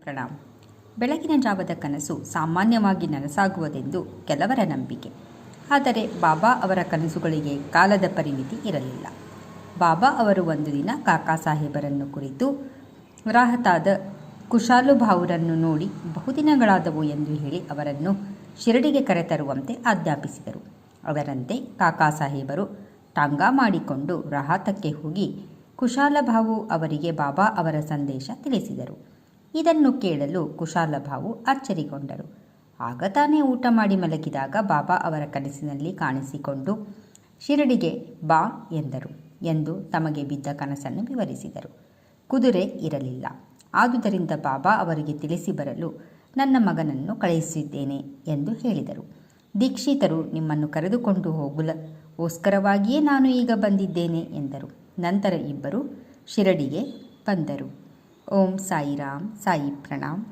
ಪ್ರಣಾಮ್. ಬೆಳಗಿನ ಜಾವದ ಕನಸು ಸಾಮಾನ್ಯವಾಗಿ ನನಸಾಗುವುದೆಂದು ಕೆಲವರ ನಂಬಿಕೆ. ಆದರೆ ಬಾಬಾ ಅವರ ಕನಸುಗಳಿಗೆ ಕಾಲದ ಪರಿಮಿತಿ ಇರಲಿಲ್ಲ. ಬಾಬಾ ಅವರು ಒಂದು ದಿನ ಕಾಕಾ ಸಾಹೇಬರನ್ನು ಕುರಿತು ರಾಹತಾದ ಕುಶಾಲುಭಾವುರನ್ನು ನೋಡಿ ಬಹುದಿನಗಳಾದವು ಎಂದು ಹೇಳಿ ಅವರನ್ನು ಶಿರಡಿಗೆ ಕರೆತರುವಂತೆ ಆಜ್ಞಾಪಿಸಿದರು. ಅದರಂತೆ ಕಾಕಾ ಸಾಹೇಬರು ಟಾಂಗಾ ಮಾಡಿಕೊಂಡು ರಾಹತಕ್ಕೆ ಹೋಗಿ ಕುಶಾಲಭಾವು ಅವರಿಗೆ ಬಾಬಾ ಅವರ ಸಂದೇಶ ತಿಳಿಸಿದರು. ಇದನ್ನು ಕೇಳಲು ಕುಶಾಲಭಾವು ಅಚ್ಚರಿಗೊಂಡರು. ಆಗ ತಾನೇ ಊಟ ಮಾಡಿ ಮಲಗಿದಾಗ ಬಾಬಾ ಅವರ ಕನಸಿನಲ್ಲಿ ಕಾಣಿಸಿಕೊಂಡು ಶಿರಡಿಗೆ ಬಾ ಎಂದರು ಎಂದು ತಮಗೆ ಬಿದ್ದ ಕನಸನ್ನು ವಿವರಿಸಿದರು. ಕುದುರೆ ಇರಲಿಲ್ಲ. ಆದುದರಿಂದ ಬಾಬಾ ಅವರಿಗೆ ತಿಳಿಸಿ ಬರಲು ನನ್ನ ಮಗನನ್ನು ಕಳುಹಿಸಿದ್ದೇನೆ ಎಂದು ಹೇಳಿದರು. ದೀಕ್ಷಿತರು ನಿಮ್ಮನ್ನು ಕರೆದುಕೊಂಡು ಹೋಗಲೋಸ್ಕರವಾಗಿಯೇ ನಾನು ಈಗ ಬಂದಿದ್ದೇನೆ ಎಂದರು. ನಂತರ ಇಬ್ಬರು ಶಿರಡಿಗೆ ಬಂದರು. ಓಂ ಸಾಯಿರಾಮ್. ಸಾಯಿ ಪ್ರಣಾಮ್.